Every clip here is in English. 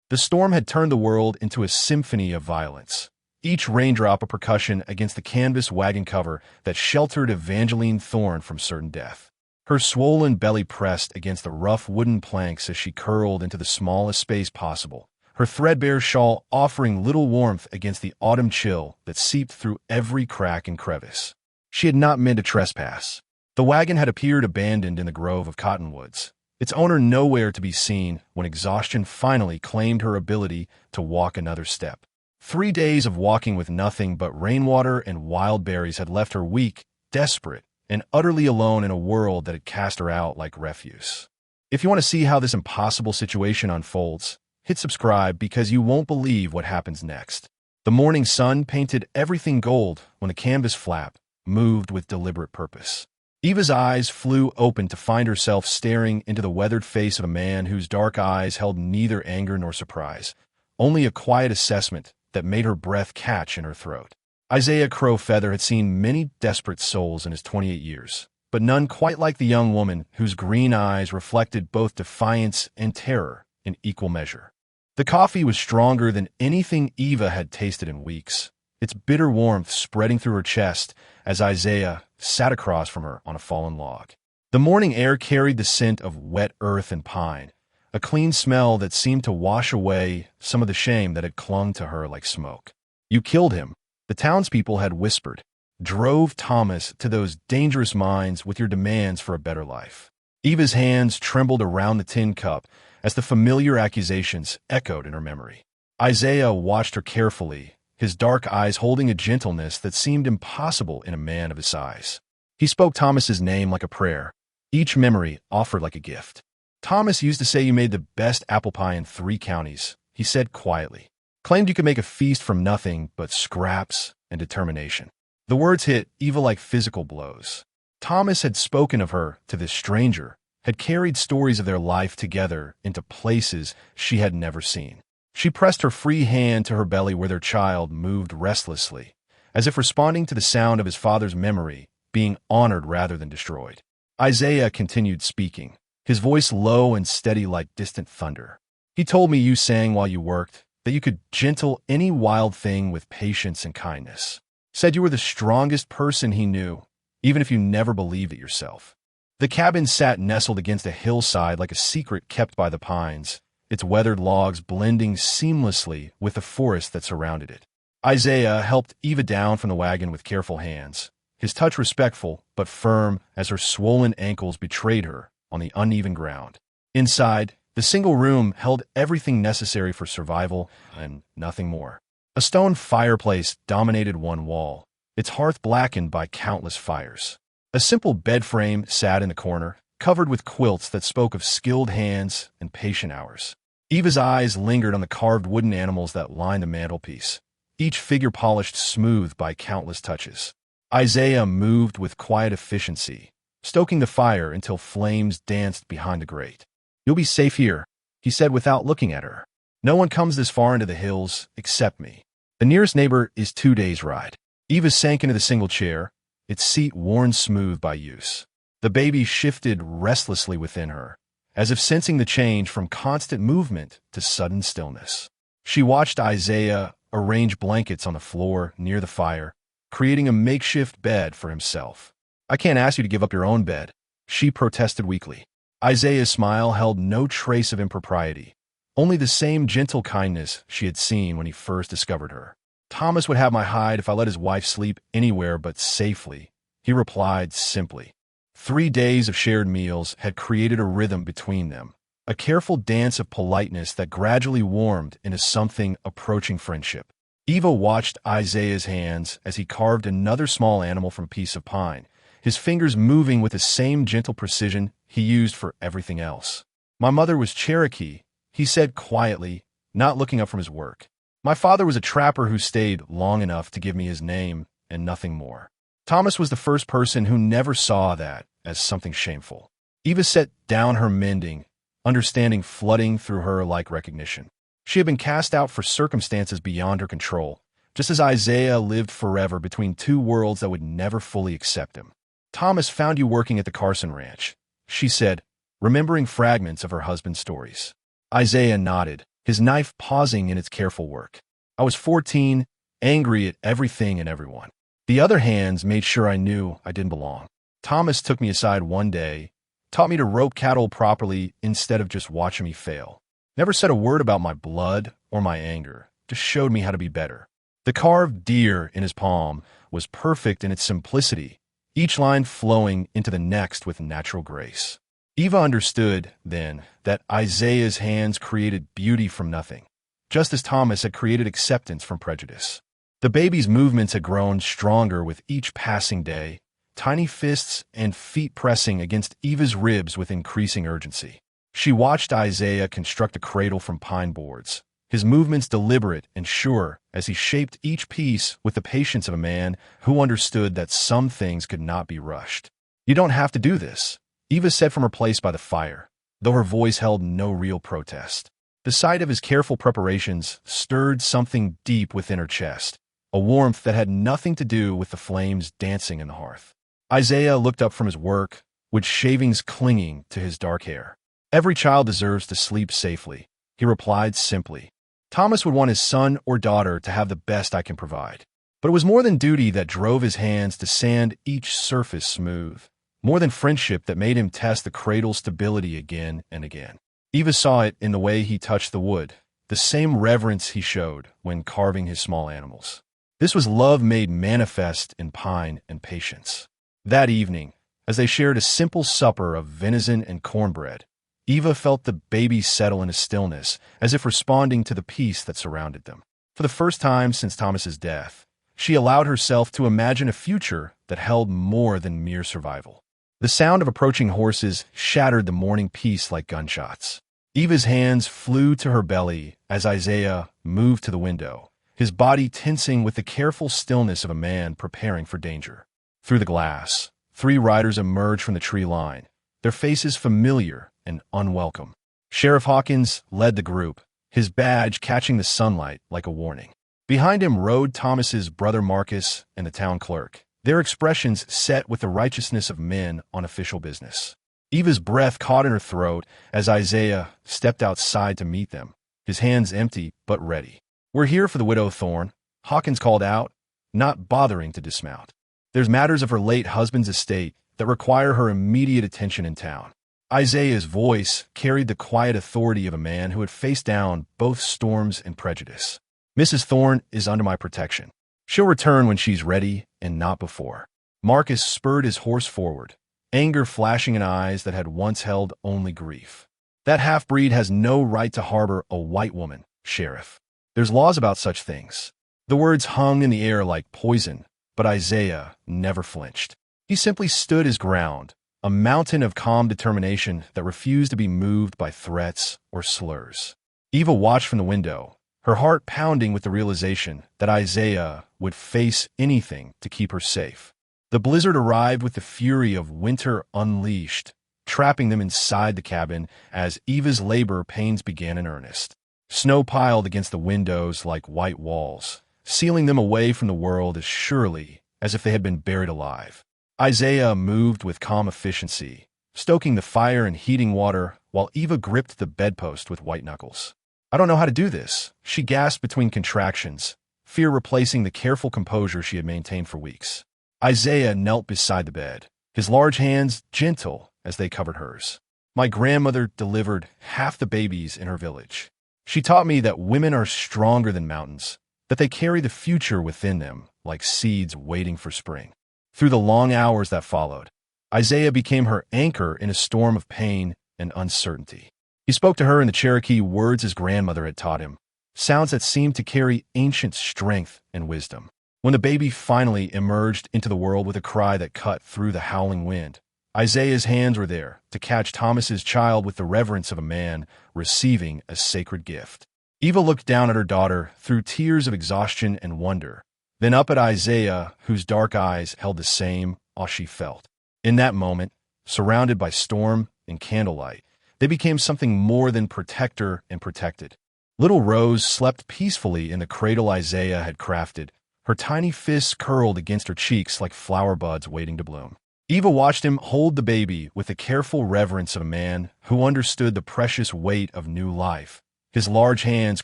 The storm had turned the world into a symphony of violence, each raindrop a percussion against the canvas wagon cover that sheltered Evangeline Thorne from certain death. Her swollen belly pressed against the rough wooden planks as she curled into the smallest space possible, her threadbare shawl offering little warmth against the autumn chill that seeped through every crack and crevice. She had not meant to trespass. The wagon had appeared abandoned in the grove of cottonwoods, its owner nowhere to be seen when exhaustion finally claimed her ability to walk another step. 3 days of walking with nothing but rainwater and wild berries had left her weak, desperate, and utterly alone in a world that had cast her out like refuse. If you want to see how this impossible situation unfolds, hit subscribe because you won't believe what happens next. The morning sun painted everything gold when the canvas flap moved with deliberate purpose. Eva's eyes flew open to find herself staring into the weathered face of a man whose dark eyes held neither anger nor surprise, only a quiet assessment that made her breath catch in her throat. Isaiah Crowfeather had seen many desperate souls in his 28 years, but none quite like the young woman whose green eyes reflected both defiance and terror in equal measure. The coffee was stronger than anything Eva had tasted in weeks, its bitter warmth spreading through her chest as Isaiah sat across from her on a fallen log. The morning air carried the scent of wet earth and pine, a clean smell that seemed to wash away some of the shame that had clung to her like smoke. "You killed him," the townspeople had whispered. "Drove Thomas to those dangerous mines with your demands for a better life." Eva's hands trembled around the tin cup as the familiar accusations echoed in her memory. Isaiah watched her carefully, his dark eyes holding a gentleness that seemed impossible in a man of his size. He spoke Thomas's name like a prayer, each memory offered like a gift. "Thomas used to say you made the best apple pie in 3 counties, he said quietly. Claimed you could make a feast from nothing but scraps and determination." The words hit Eva like physical blows. Thomas had spoken of her to this stranger, had carried stories of their life together into places she had never seen. She pressed her free hand to her belly where their child moved restlessly, as if responding to the sound of his father's memory being honored rather than destroyed. Isaiah continued speaking, his voice low and steady like distant thunder. "He told me you sang while you worked, that you could gentle any wild thing with patience and kindness. Said you were the strongest person he knew, even if you never believed it yourself." The cabin sat nestled against a hillside like a secret kept by the pines, its weathered logs blending seamlessly with the forest that surrounded it. Isaiah helped Eva down from the wagon with careful hands, his touch respectful but firm as her swollen ankles betrayed her on the uneven ground. Inside, the single room held everything necessary for survival and nothing more. A stone fireplace dominated one wall, its hearth blackened by countless fires. A simple bed frame sat in the corner, covered with quilts that spoke of skilled hands and patient hours. Eva's eyes lingered on the carved wooden animals that lined the mantelpiece, each figure polished smooth by countless touches. Isaiah moved with quiet efficiency, stoking the fire until flames danced behind the grate. "You'll be safe here," he said without looking at her. "No one comes this far into the hills except me. The nearest neighbor is 2 days' ride." Eva sank into the single chair, its seat worn smooth by use. The baby shifted restlessly within her, as if sensing the change from constant movement to sudden stillness. She watched Isaiah arrange blankets on the floor near the fire, creating a makeshift bed for himself. "I can't ask you to give up your own bed," she protested weakly. Isaiah's smile held no trace of impropriety, only the same gentle kindness she had seen when he first discovered her. "Thomas would have my hide if I let his wife sleep anywhere but safely," he replied simply. 3 days of shared meals had created a rhythm between them, a careful dance of politeness that gradually warmed into something approaching friendship. Eva watched Isaiah's hands as he carved another small animal from a piece of pine, his fingers moving with the same gentle precision he used for everything else. "My mother was Cherokee," he said quietly, not looking up from his work. "My father was a trapper who stayed long enough to give me his name and nothing more." Thomas was the first person who never saw that as something shameful. Eva set down her mending, understanding flooding through her like recognition. She had been cast out for circumstances beyond her control, just as Isaiah lived forever between 2 worlds that would never fully accept him. "Thomas found you working at the Carson Ranch," she said, remembering fragments of her husband's stories. Isaiah nodded, his knife pausing in its careful work. I was 14, angry at everything and everyone. The other hands made sure I knew I didn't belong. Thomas took me aside one day, taught me to rope cattle properly instead of just watching me fail. Never said a word about my blood or my anger, just showed me how to be better. The carved deer in his palm was perfect in its simplicity, each line flowing into the next with natural grace. Eva understood, then, that Isaiah's hands created beauty from nothing, just as Thomas had created acceptance from prejudice. The baby's movements had grown stronger with each passing day, tiny fists and feet pressing against Eva's ribs with increasing urgency. She watched Isaiah construct a cradle from pine boards, his movements deliberate and sure as he shaped each piece with the patience of a man who understood that some things could not be rushed. "You don't have to do this," Eva said from her place by the fire, though her voice held no real protest. The sight of his careful preparations stirred something deep within her chest, a warmth that had nothing to do with the flames dancing in the hearth. Isaiah looked up from his work, with shavings clinging to his dark hair. "Every child deserves to sleep safely," he replied simply. "Thomas would want his son or daughter to have the best I can provide." But it was more than duty that drove his hands to sand each surface smooth, more than friendship that made him test the cradle's stability again and again. Eva saw it in the way he touched the wood, the same reverence he showed when carving his small animals. This was love made manifest in pine and patience. That evening, as they shared a simple supper of venison and cornbread, Eva felt the baby settle in a stillness, as if responding to the peace that surrounded them. For the first time since Thomas's death, she allowed herself to imagine a future that held more than mere survival. The sound of approaching horses shattered the morning peace like gunshots. Eva's hands flew to her belly as Isaiah moved to the window, his body tensing with the careful stillness of a man preparing for danger. Through the glass, 3 riders emerged from the tree line, their faces familiar and unwelcome. Sheriff Hawkins led the group, his badge catching the sunlight like a warning. Behind him rode Thomas's brother Marcus and the town clerk, their expressions set with the righteousness of men on official business. Eva's breath caught in her throat as Isaiah stepped outside to meet them, his hands empty but ready. "We're here for the widow Thorne," Hawkins called out, not bothering to dismount. "There's matters of her late husband's estate that require her immediate attention in town." Isaiah's voice carried the quiet authority of a man who had faced down both storms and prejudice. "Mrs. Thorne is under my protection. She'll return when she's ready and not before." Marcus spurred his horse forward, anger flashing in eyes that had once held only grief. "That half-breed has no right to harbor a white woman, Sheriff. There's laws about such things." The words hung in the air like poison, but Isaiah never flinched. He simply stood his ground, a mountain of calm determination that refused to be moved by threats or slurs. Eva watched from the window, her heart pounding with the realization that Isaiah would face anything to keep her safe. The blizzard arrived with the fury of winter unleashed, trapping them inside the cabin as Eva's labor pains began in earnest. Snow piled against the windows like white walls, sealing them away from the world as surely as if they had been buried alive. Isaiah moved with calm efficiency, stoking the fire and heating water while Eva gripped the bedpost with white knuckles. "I don't know how to do this," she gasped between contractions, fear replacing the careful composure she had maintained for weeks. Isaiah knelt beside the bed, his large hands gentle as they covered hers. "My grandmother delivered half the babies in her village. She taught me that women are stronger than mountains, that they carry the future within them like seeds waiting for spring." Through the long hours that followed, Isaiah became her anchor in a storm of pain and uncertainty. He spoke to her in the Cherokee words his grandmother had taught him, sounds that seemed to carry ancient strength and wisdom. When the baby finally emerged into the world with a cry that cut through the howling wind, Isaiah's hands were there to catch Thomas's child with the reverence of a man receiving a sacred gift. Eva looked down at her daughter through tears of exhaustion and wonder, then up at Isaiah, whose dark eyes held the same awe she felt. In that moment, surrounded by storm and candlelight, they became something more than protector and protected. Little Rose slept peacefully in the cradle Isaiah had crafted, her tiny fists curled against her cheeks like flower buds waiting to bloom. Eva watched him hold the baby with the careful reverence of a man who understood the precious weight of new life, his large hands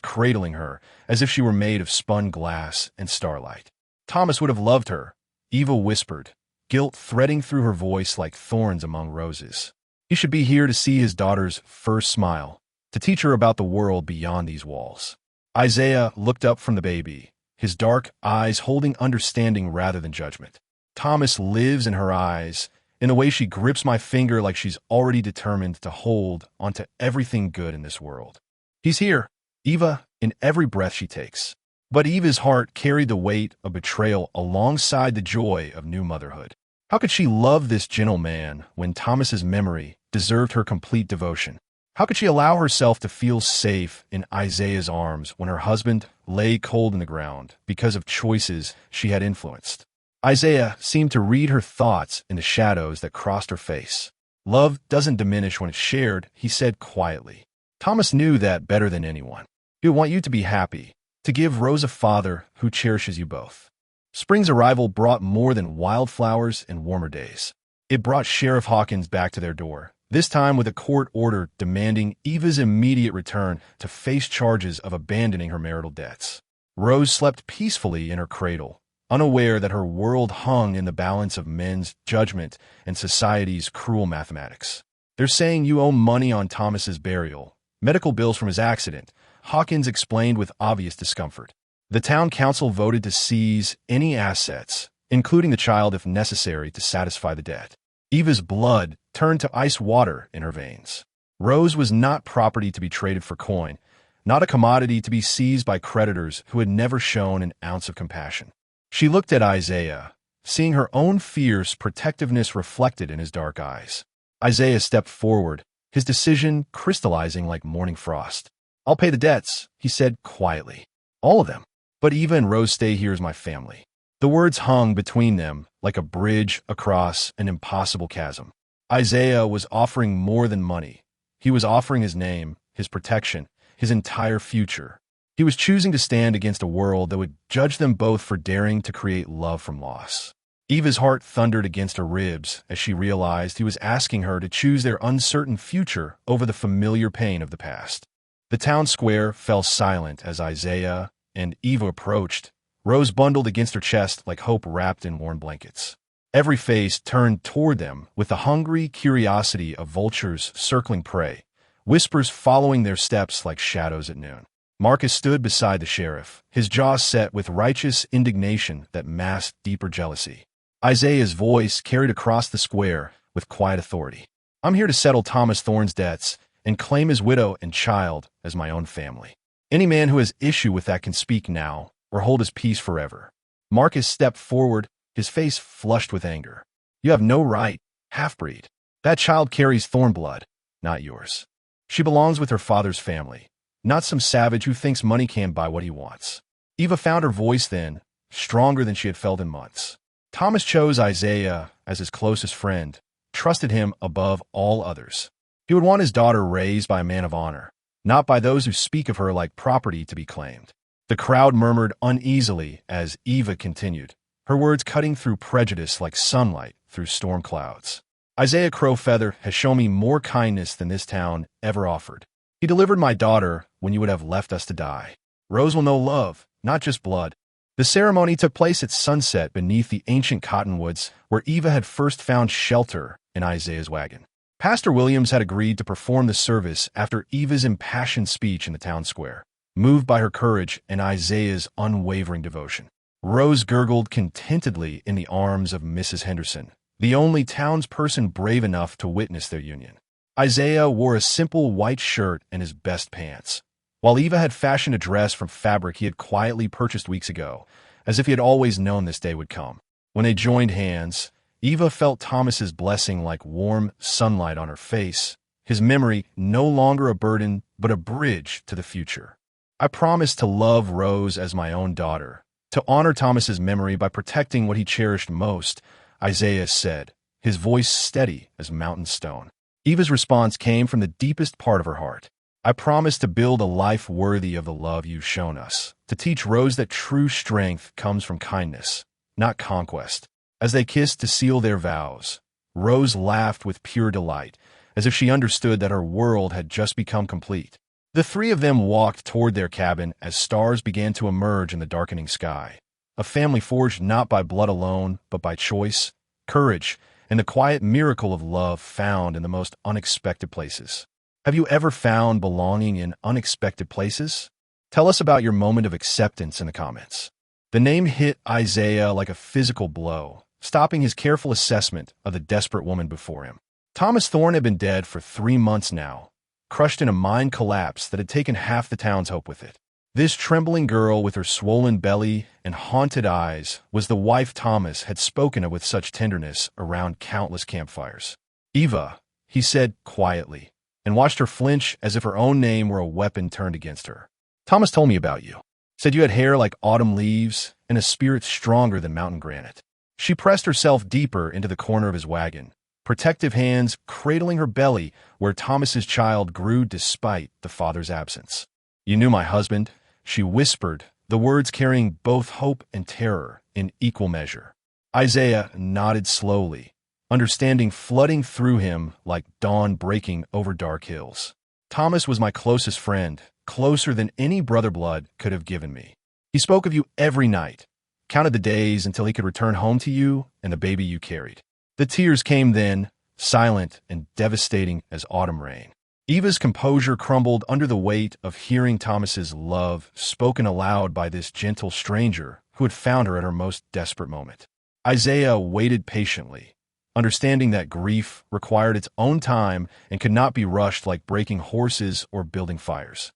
cradling her as if she were made of spun glass and starlight. Thomas would have loved her, Eva whispered, guilt threading through her voice like thorns among roses. He should be here to see his daughter's first smile, to teach her about the world beyond these walls. Isaiah looked up from the baby, his dark eyes holding understanding rather than judgment. Thomas lives in her eyes, in the way she grips my finger like she's already determined to hold onto everything good in this world. He's here, Eva, in every breath she takes. But Eva's heart carried the weight of betrayal alongside the joy of new motherhood. How could she love this gentle man when Thomas's memory deserved her complete devotion? How could she allow herself to feel safe in Isaiah's arms when her husband lay cold in the ground because of choices she had influenced? Isaiah seemed to read her thoughts in the shadows that crossed her face. Love doesn't diminish when it's shared, he said quietly. Thomas knew that better than anyone. He would want you to be happy, to give Rose a father who cherishes you both. Spring's arrival brought more than wildflowers and warmer days. It brought Sheriff Hawkins back to their door, this time with a court order demanding Eva's immediate return to face charges of abandoning her marital debts. Rose slept peacefully in her cradle, unaware that her world hung in the balance of men's judgment and society's cruel mathematics. They're saying you owe money on Thomas's burial, medical bills from his accident, Hawkins explained with obvious discomfort. The town council voted to seize any assets, including the child if necessary, to satisfy the debt. Eva's blood turned to ice water in her veins. Rose was not property to be traded for coin, not a commodity to be seized by creditors who had never shown an ounce of compassion. She looked at Isaiah, seeing her own fierce protectiveness reflected in his dark eyes. Isaiah stepped forward, his decision crystallizing like morning frost. I'll pay the debts, he said quietly. All of them. But Eva and Rose stay here as my family. The words hung between them like a bridge across an impossible chasm. Isaiah was offering more than money. He was offering his name, his protection, his entire future. He was choosing to stand against a world that would judge them both for daring to create love from loss. Eva's heart thundered against her ribs as she realized he was asking her to choose their uncertain future over the familiar pain of the past. The town square fell silent as Isaiah and Eva approached, Rose bundled against her chest like hope wrapped in warm blankets. Every face turned toward them with the hungry curiosity of vultures circling prey, whispers following their steps like shadows at noon. Marcus stood beside the sheriff, his jaw set with righteous indignation that masked deeper jealousy. Isaiah's voice carried across the square with quiet authority. I'm here to settle Thomas Thorne's debts and claim his widow and child as my own family. Any man who has issue with that can speak now or hold his peace forever. Marcus stepped forward, his face flushed with anger. You have no right, half-breed. That child carries Thorne blood, not yours. She belongs with her father's family, not some savage who thinks money can't buy what he wants. Eva found her voice then, stronger than she had felt in months. Thomas chose Isaiah as his closest friend, trusted him above all others. He would want his daughter raised by a man of honor, not by those who speak of her like property to be claimed. The crowd murmured uneasily as Eva continued, her words cutting through prejudice like sunlight through storm clouds. Isaiah Crowfeather has shown me more kindness than this town ever offered. He delivered my daughter when you would have left us to die. Rose will know love, not just blood. The ceremony took place at sunset beneath the ancient cottonwoods where Eva had first found shelter in Isaiah's wagon. Pastor Williams had agreed to perform the service after Eva's impassioned speech in the town square, moved by her courage and Isaiah's unwavering devotion. Rose gurgled contentedly in the arms of Mrs. Henderson, the only townsperson brave enough to witness their union. Isaiah wore a simple white shirt and his best pants, while Eva had fashioned a dress from fabric he had quietly purchased weeks ago, as if he had always known this day would come. When they joined hands, Eva felt Thomas's blessing like warm sunlight on her face, his memory no longer a burden but a bridge to the future. I promised to love Rose as my own daughter, to honor Thomas's memory by protecting what he cherished most, Isaiah said, his voice steady as mountain stone. Eva's response came from the deepest part of her heart. I promise to build a life worthy of the love you've shown us, to teach Rose that true strength comes from kindness, not conquest. As they kissed to seal their vows, Rose laughed with pure delight, as if she understood that her world had just become complete. The three of them walked toward their cabin as stars began to emerge in the darkening sky. A family forged not by blood alone, but by choice, courage, and the quiet miracle of love found in the most unexpected places. Have you ever found belonging in unexpected places? Tell us about your moment of acceptance in the comments. The name hit Isaiah like a physical blow, stopping his careful assessment of the desperate woman before him. Thomas Thorne had been dead for 3 months now, crushed in a mind collapse that had taken half the town's hope with it. This trembling girl with her swollen belly and haunted eyes was the wife Thomas had spoken of with such tenderness around countless campfires. "Eva," he said quietly, and watched her flinch as if her own name were a weapon turned against her. "Thomas told me about you. Said you had hair like autumn leaves and a spirit stronger than mountain granite." She pressed herself deeper into the corner of his wagon, protective hands cradling her belly where Thomas's child grew despite the father's absence. "You knew my husband," she whispered, the words carrying both hope and terror in equal measure. Isaiah nodded slowly, understanding flooding through him like dawn breaking over dark hills. "Thomas was my closest friend, closer than any brother blood could have given me. He spoke of you every night, counted the days until he could return home to you and the baby you carried." The tears came then, silent and devastating as autumn rain. Eva's composure crumbled under the weight of hearing Thomas's love spoken aloud by this gentle stranger who had found her at her most desperate moment. Isaiah waited patiently, understanding that grief required its own time and could not be rushed like breaking horses or building fires.